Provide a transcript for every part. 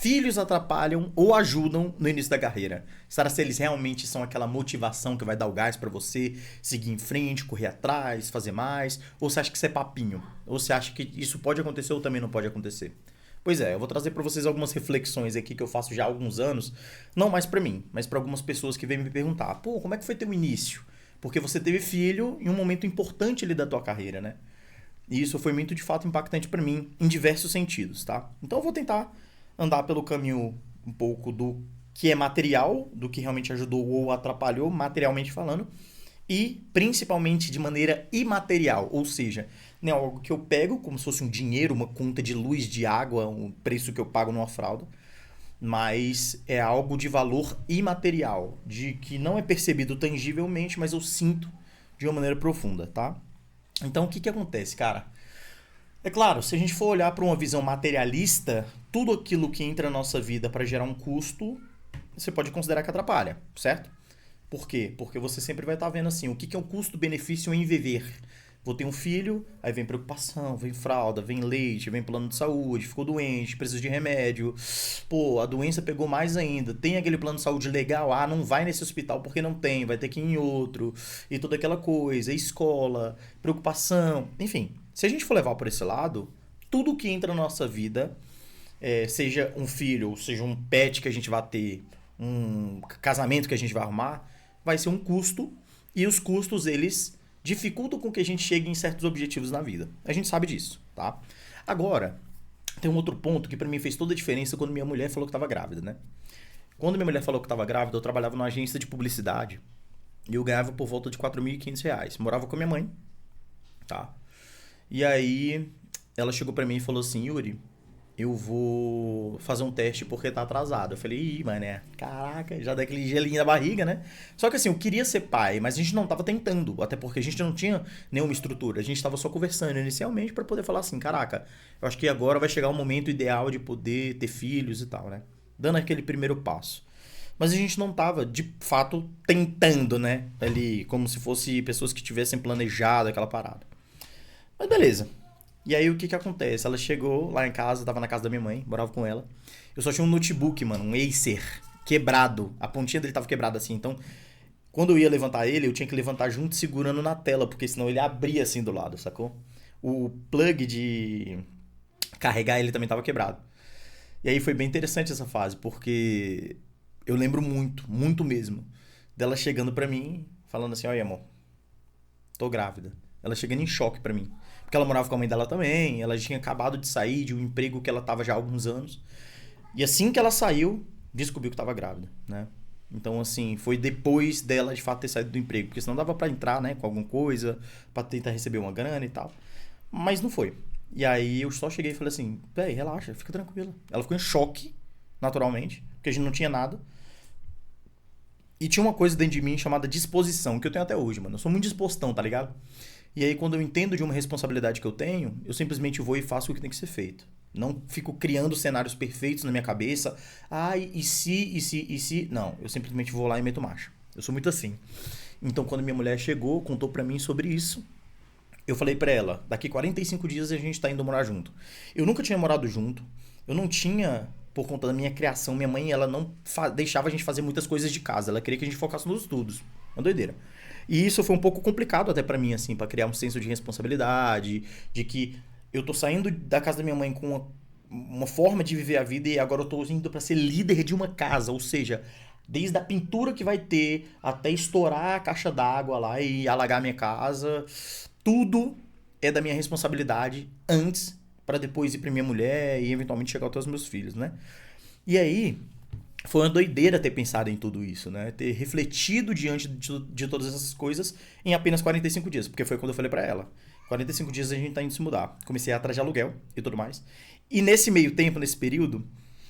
filhos atrapalham ou ajudam no início da carreira? Será se eles realmente são aquela motivação que vai dar o gás pra você seguir em frente, correr atrás, fazer mais? Ou você acha que isso é papinho? Ou você acha que isso pode acontecer ou também não pode acontecer? Pois é, eu vou trazer pra vocês algumas reflexões aqui que eu faço já há alguns anos, não mais pra mim, mas pra algumas pessoas que vêm me perguntar: "Pô, como é que foi teu início?" Porque você teve filho em um momento importante ali da tua carreira, né? E isso foi muito de fato impactante pra mim em diversos sentidos, tá? Então eu vou tentar andar pelo caminho um pouco do que é material, do que realmente ajudou ou atrapalhou, materialmente falando, e principalmente de maneira imaterial, ou seja, não é algo que eu pego como se fosse um dinheiro, uma conta de luz, de água, um preço que eu pago numa fralda, mas é algo de valor imaterial, de que não é percebido tangivelmente, mas eu sinto de uma maneira profunda, tá? Então o que que acontece, cara? É claro, se a gente for olhar para uma visão materialista, tudo aquilo que entra na nossa vida para gerar um custo, você pode considerar que atrapalha, certo? Por quê? Porque você sempre vai estar vendo assim, o que que é o custo-benefício em viver? Vou ter um filho, aí vem preocupação, vem fralda, vem leite, vem plano de saúde, ficou doente, precisa de remédio. Pô, a doença pegou mais ainda. Tem aquele plano de saúde legal, ah, não vai nesse hospital porque não tem, vai ter que ir em outro. E toda aquela coisa, escola, preocupação, enfim. Se a gente for levar por esse lado, tudo que entra na nossa vida, seja um filho, ou seja um pet que a gente vai ter, um casamento que a gente vai arrumar, vai ser um custo e os custos eles dificultam com que a gente chegue em certos objetivos na vida. A gente sabe disso, tá? Agora, tem um outro ponto que pra mim fez toda a diferença quando minha mulher falou que estava grávida, né? Quando minha mulher falou que estava grávida, eu trabalhava numa agência de publicidade e eu ganhava por volta de R$ 4.500. Morava com a minha mãe, tá? E aí ela chegou pra mim e falou assim: Yuri, eu vou fazer um teste porque tá atrasado. Eu falei: ih, mané, caraca, já dá aquele gelinho na barriga, né? Só que assim, eu queria ser pai, mas a gente não tava tentando, até porque a gente não tinha nenhuma estrutura. A gente tava só conversando inicialmente pra poder falar assim: caraca, eu acho que agora vai chegar o momento ideal de poder ter filhos e tal, né? Dando aquele primeiro passo. Mas a gente não tava, de fato, tentando, né? Ali, como se fosse pessoas que tivessem planejado aquela parada. Mas beleza. E aí o que que acontece? Ela chegou lá em casa, tava na casa da minha mãe, morava com ela. Eu só tinha um notebook, mano, um Acer, quebrado. A pontinha dele tava quebrada assim. Então, quando eu ia levantar ele, eu tinha que levantar junto segurando na tela, porque senão ele abria assim do lado, sacou? O plug de carregar ele também tava quebrado. E aí foi bem interessante essa fase, porque eu lembro muito, muito mesmo, dela chegando pra mim, falando assim: olha, amor, tô grávida. Ela chegando em choque pra mim. Porque ela morava com a mãe dela também, ela tinha acabado de sair de um emprego que ela tava já há alguns anos. E assim que ela saiu, descobriu que tava grávida, né? Então, assim, foi depois dela de fato ter saído do emprego, porque senão dava pra entrar, né, com alguma coisa, pra tentar receber uma grana e tal. Mas não foi. E aí eu só cheguei e falei assim: véi, relaxa, fica tranquila. Ela ficou em choque, naturalmente, porque a gente não tinha nada. E tinha uma coisa dentro de mim chamada disposição, que eu tenho até hoje, mano. Eu sou muito dispostão, tá ligado? E aí, quando eu entendo de uma responsabilidade que eu tenho, eu simplesmente vou e faço o que tem que ser feito. Não fico criando cenários perfeitos na minha cabeça. Ai, e se, e se, e se. Não, eu simplesmente vou lá e meto marcha. Eu sou muito assim. Então, quando minha mulher chegou, contou pra mim sobre isso, eu falei pra ela: daqui 45 dias a gente tá indo morar junto. Eu nunca tinha morado junto. Eu não tinha, por conta da minha criação, minha mãe, ela não deixava a gente fazer muitas coisas de casa. Ela queria que a gente focasse nos estudos. Uma doideira. E isso foi um pouco complicado até pra mim, assim, pra criar um senso de responsabilidade, de que eu tô saindo da casa da minha mãe com uma forma de viver a vida e agora eu tô indo pra ser líder de uma casa, ou seja, desde a pintura que vai ter até estourar a caixa d'água lá e alagar minha casa, tudo é da minha responsabilidade antes pra depois ir pra minha mulher e eventualmente chegar até os meus filhos, né? E aí, foi uma doideira ter pensado em tudo isso, né? Ter refletido diante de todas essas coisas em apenas 45 dias, porque foi quando eu falei pra ela: 45 dias a gente tá indo se mudar. Comecei a atrás de aluguel e tudo mais. E nesse meio tempo, nesse período,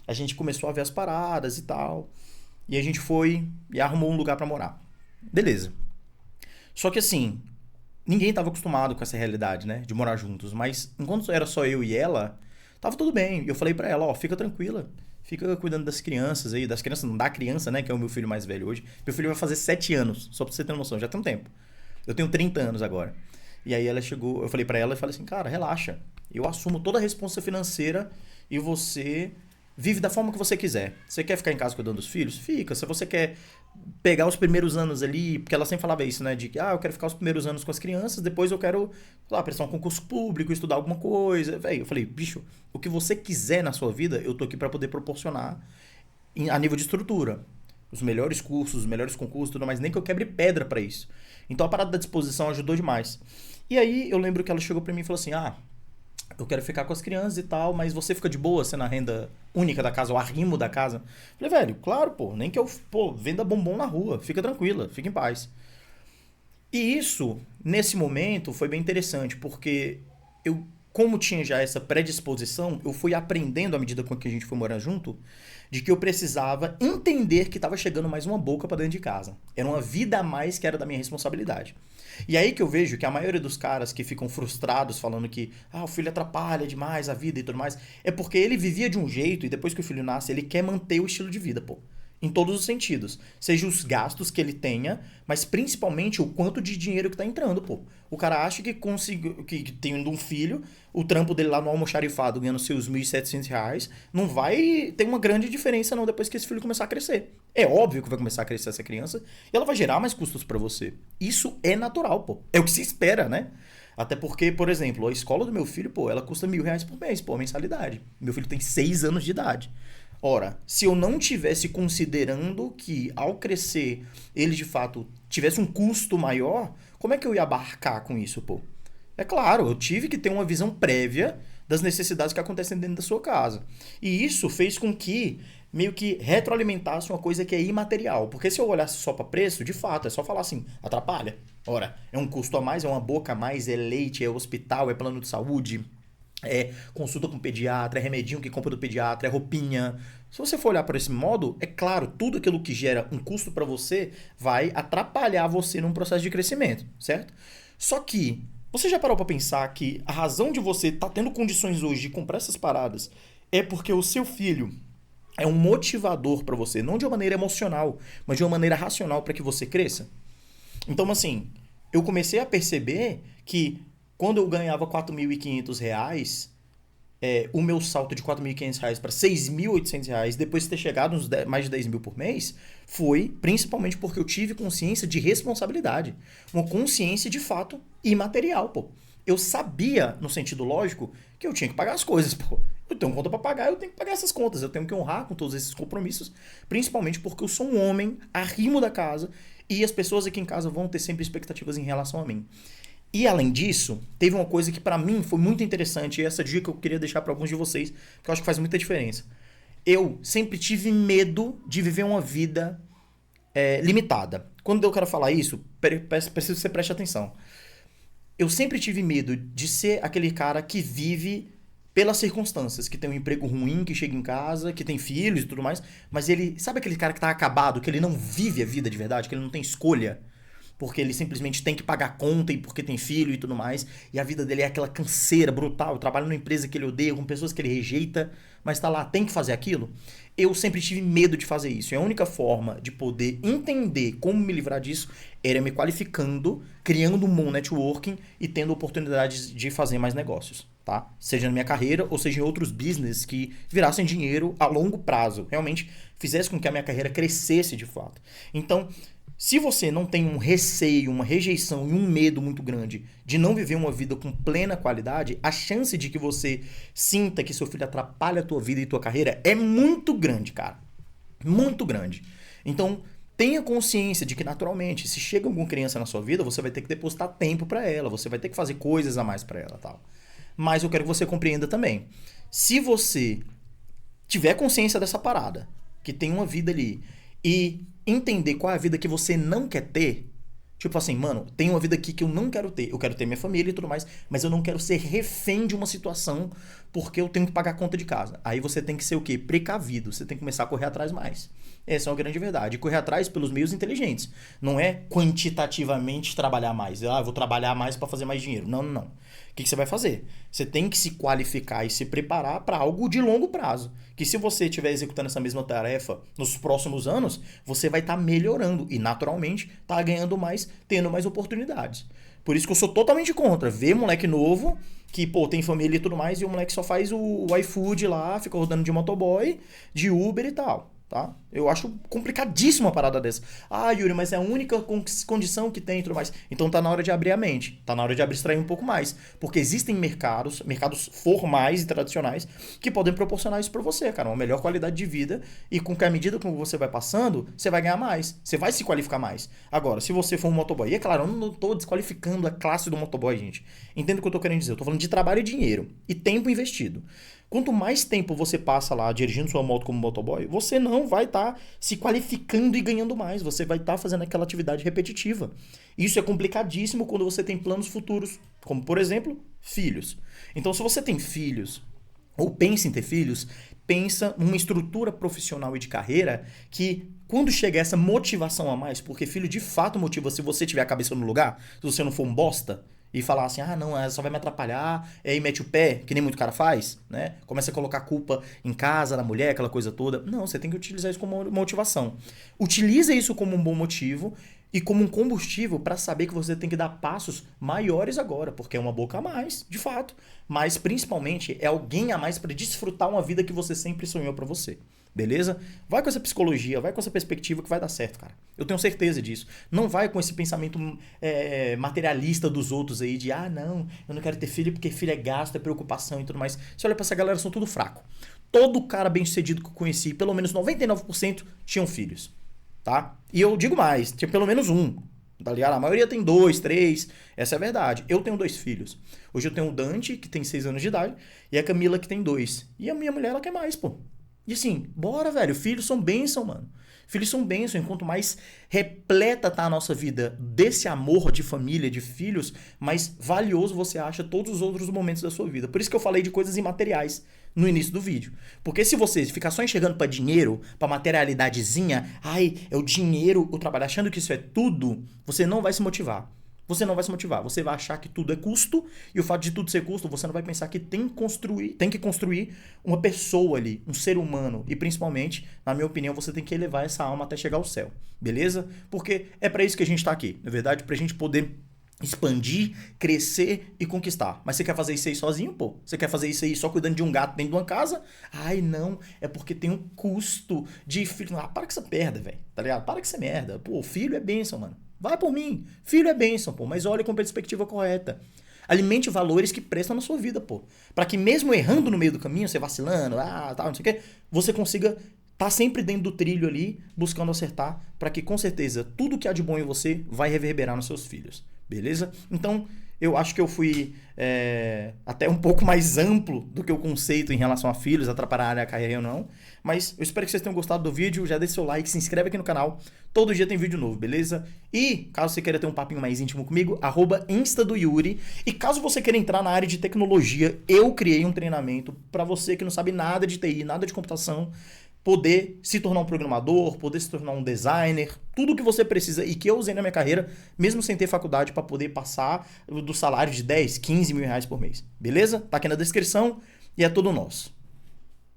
a gente começou a ver as paradas e tal. E a gente foi e arrumou um lugar pra morar. Beleza. Só que assim, ninguém estava acostumado com essa realidade, né? De morar juntos. Mas enquanto era só eu e ela, tava tudo bem. E eu falei pra ela: ó, fica tranquila. Fica cuidando das crianças aí. Das crianças, não da criança, né? Que é o meu filho mais velho hoje. Meu filho vai fazer 7 anos. Só pra você ter noção, já tem um tempo. Eu tenho 30 anos agora. E aí ela chegou, eu falei pra ela e falei assim: cara, relaxa. Eu assumo toda a responsa financeira e você vive da forma que você quiser. Você quer ficar em casa cuidando dos filhos? Fica. Se você quer pegar os primeiros anos ali, porque ela sempre falava isso, né? De que, eu quero ficar os primeiros anos com as crianças, depois eu quero, sei lá, prestar um concurso público, estudar alguma coisa. Véi, eu falei, bicho, o que você quiser na sua vida, eu tô aqui pra poder proporcionar a nível de estrutura. Os melhores cursos, os melhores concursos, tudo mais, nem que eu quebre pedra pra isso. Então a parada da disposição ajudou demais. E aí eu lembro que ela chegou pra mim e falou assim: eu quero ficar com as crianças e tal, mas você fica de boa sendo a renda única da casa, o arrimo da casa? Falei, velho, claro, pô, nem que eu, venda bombom na rua, fica tranquila, fica em paz. E isso, nesse momento, foi bem interessante, porque eu, como tinha já essa predisposição, eu fui aprendendo à medida com que a gente foi morar junto, de que eu precisava entender que estava chegando mais uma boca para dentro de casa. Era uma vida a mais que era da minha responsabilidade. E aí que eu vejo que a maioria dos caras que ficam frustrados falando que o filho atrapalha demais a vida e tudo mais, é porque ele vivia de um jeito e depois que o filho nasce, ele quer manter o estilo de vida, pô. Em todos os sentidos. Seja os gastos que ele tenha, mas principalmente o quanto de dinheiro que tá entrando, pô. O cara acha que conseguiu, que tendo um filho, o trampo dele lá no almoxarifado ganhando seus R$ 1.700, não vai ter uma grande diferença não depois que esse filho começar a crescer. É óbvio que vai começar a crescer essa criança e ela vai gerar mais custos pra você. Isso é natural, pô. É o que se espera, né? Até porque, por exemplo, a escola do meu filho, pô, ela custa R$ 1.000 por mês, pô, a mensalidade. Meu filho tem 6 anos de idade. Ora, se eu não tivesse considerando que ao crescer ele de fato tivesse um custo maior, como é que eu ia abarcar com isso, pô? É claro, eu tive que ter uma visão prévia das necessidades que acontecem dentro da sua casa. E isso fez com que meio que retroalimentasse uma coisa que é imaterial. Porque se eu olhasse só para preço, de fato, é só falar assim, atrapalha. Ora, é um custo a mais, é uma boca a mais, é leite, é hospital, é plano de saúde, é consulta com o pediatra, é remedinho que compra do pediatra, é roupinha. Se você for olhar por esse modo, é claro, tudo aquilo que gera um custo para você vai atrapalhar você num processo de crescimento, certo? Só que você já parou para pensar que a razão de você estar tendo condições hoje de comprar essas paradas é porque o seu filho é um motivador para você, não de uma maneira emocional, mas de uma maneira racional para que você cresça? Então, assim, eu comecei a perceber que quando eu ganhava R$ 4.500, o meu salto de R$ 4.500 para R$ 6.800, depois de ter chegado uns mais de 10 mil por mês, foi principalmente porque eu tive consciência de responsabilidade. Uma consciência de fato imaterial, pô. Eu sabia, no sentido lógico, que eu tinha que pagar as coisas, pô. Eu tenho conta para pagar, eu tenho que pagar essas contas, eu tenho que honrar com todos esses compromissos, principalmente porque eu sou um homem, arrimo da casa, e as pessoas aqui em casa vão ter sempre expectativas em relação a mim. E além disso, teve uma coisa que pra mim foi muito interessante, e essa dica eu queria deixar pra alguns de vocês, que eu acho que faz muita diferença. Eu sempre tive medo de viver uma vida limitada. Quando eu quero falar isso, preciso que você preste atenção. Eu sempre tive medo de ser aquele cara que vive pelas circunstâncias, que tem um emprego ruim, que chega em casa, que tem filhos e tudo mais, mas ele, sabe aquele cara que tá acabado, que ele não vive a vida de verdade, que ele não tem escolha? Porque ele simplesmente tem que pagar conta e porque tem filho e tudo mais, e a vida dele é aquela canseira brutal, trabalha numa empresa que ele odeia, com pessoas que ele rejeita, mas tá lá, tem que fazer aquilo. Eu sempre tive medo de fazer isso, e a única forma de poder entender como me livrar disso era me qualificando, criando um bom networking e tendo oportunidades de fazer mais negócios, tá? Seja na minha carreira ou seja em outros business que virassem dinheiro a longo prazo, realmente fizesse com que a minha carreira crescesse de fato. Então, se você não tem um receio, uma rejeição e um medo muito grande de não viver uma vida com plena qualidade, a chance de que você sinta que seu filho atrapalha a tua vida e tua carreira é muito grande, cara. Muito grande. Então, tenha consciência de que, naturalmente, se chega alguma criança na sua vida, você vai ter que depositar tempo pra ela, você vai ter que fazer coisas a mais pra ela, tal. Mas eu quero que você compreenda também. Se você tiver consciência dessa parada, que tem uma vida ali, e entender qual é a vida que você não quer ter, tipo assim, mano, tem uma vida aqui que eu não quero ter. Eu quero ter minha família e tudo mais, mas eu não quero ser refém de uma situação porque eu tenho que pagar a conta de casa. Aí você tem que ser o quê? Precavido. Você tem que começar a correr atrás mais. Essa é uma grande verdade. E correr atrás pelos meios inteligentes. Não é quantitativamente trabalhar mais. Eu vou trabalhar mais para fazer mais dinheiro. Não, não, não. O que você vai fazer? Você tem que se qualificar e se preparar para algo de longo prazo. Que se você estiver executando essa mesma tarefa nos próximos anos, você vai estar melhorando e naturalmente estar ganhando mais, tendo mais oportunidades. Por isso que eu sou totalmente contra. Ver moleque novo, que, pô, tem família e tudo mais, e o moleque só faz o iFood lá, fica rodando de motoboy, de Uber e tal. Tá? Eu acho complicadíssima uma parada dessa. Ah, Yuri, mas é a única condição que tem e tudo mais. Então tá na hora de abrir a mente. Tá na hora de abstrair um pouco mais. Porque existem mercados formais e tradicionais, que podem proporcionar isso pra você, cara. Uma melhor qualidade de vida. E com que à medida que você vai passando, você vai ganhar mais. Você vai se qualificar mais. Agora, se você for um motoboy... E é claro, eu não tô desqualificando a classe do motoboy, gente. Entenda o que eu tô querendo dizer. Eu tô falando de trabalho e dinheiro. E tempo investido. Quanto mais tempo você passa lá dirigindo sua moto como motoboy, você não vai estar se qualificando e ganhando mais. Você vai estar fazendo aquela atividade repetitiva. Isso é complicadíssimo quando você tem planos futuros, como, por exemplo, filhos. Então, se você tem filhos, ou pensa em ter filhos, pensa numa estrutura profissional e de carreira que, quando chega essa motivação a mais, porque filho de fato motiva se você tiver a cabeça no lugar, se você não for um bosta, e falar assim, ah, não, só vai me atrapalhar, aí mete o pé, que nem muito cara faz, né? Começa a colocar culpa em casa, na mulher, aquela coisa toda. Não, você tem que utilizar isso como motivação. Utiliza isso como um bom motivo e como um combustível para saber que você tem que dar passos maiores agora, porque é uma boca a mais, de fato. Mas, principalmente, é alguém a mais para desfrutar uma vida que você sempre sonhou para você. Beleza? Vai com essa psicologia, vai com essa perspectiva que vai dar certo, cara. Eu tenho certeza disso. Não vai com esse pensamento materialista dos outros aí de, ah, não, eu não quero ter filho porque filho é gasto, é preocupação e tudo mais. Você olha pra essa galera, são tudo fraco. Todo cara bem sucedido que eu conheci, pelo menos 99% tinham filhos, tá? E eu digo mais, tinha pelo menos um, tá ligado? A maioria tem 2, 3, essa é a verdade. Eu tenho 2 filhos. Hoje eu tenho o Dante, que tem 6 anos de idade, e a Camila, que tem 2. E a minha mulher, ela quer mais, pô. E assim, bora, velho. Filhos são bênção, mano. Filhos são bênção. Enquanto mais repleta tá a nossa vida desse amor de família, de filhos, mais valioso você acha todos os outros momentos da sua vida. Por isso que eu falei de coisas imateriais no início do vídeo. Porque se você ficar só enxergando pra dinheiro, pra materialidadezinha, ai, é o dinheiro, o trabalho, achando que isso é tudo, você não vai se motivar. Você não vai se motivar, você vai achar que tudo é custo, e o fato de tudo ser custo, você não vai pensar que tem que construir uma pessoa ali, um ser humano, e principalmente, na minha opinião, você tem que elevar essa alma até chegar ao céu, beleza? Porque é pra isso que a gente tá aqui, na verdade, pra gente poder expandir, crescer e conquistar. Mas você quer fazer isso aí sozinho, pô? Você quer fazer isso aí só cuidando de um gato dentro de uma casa? Ai, não, é porque tem um custo de filho. Ah, para com essa merda, velho, tá ligado? Para com essa merda. Pô, filho é bênção, mano. Vai por mim. Filho é bênção, pô, mas olha com perspectiva correta. Alimente valores que prestam na sua vida, pô. Pra que mesmo errando no meio do caminho, você vacilando, tal, não sei o quê, você consiga tá sempre dentro do trilho ali, buscando acertar, pra que com certeza tudo que há de bom em você vai reverberar nos seus filhos. Beleza? Então, eu acho que eu fui até um pouco mais amplo do que o conceito em relação a filhos, atrapalhar a carreira ou não. Mas eu espero que vocês tenham gostado do vídeo. Já deixa seu like, se inscreve aqui no canal. Todo dia tem vídeo novo, beleza? E caso você queira ter um papinho mais íntimo comigo, @instadoyuri. E caso você queira entrar na área de tecnologia, eu criei um treinamento para você que não sabe nada de TI, nada de computação, poder se tornar um programador, poder se tornar um designer, tudo que você precisa e que eu usei na minha carreira, mesmo sem ter faculdade, para poder passar do salário de 10, 15 mil reais por mês. Beleza? Tá aqui na descrição e é tudo nosso.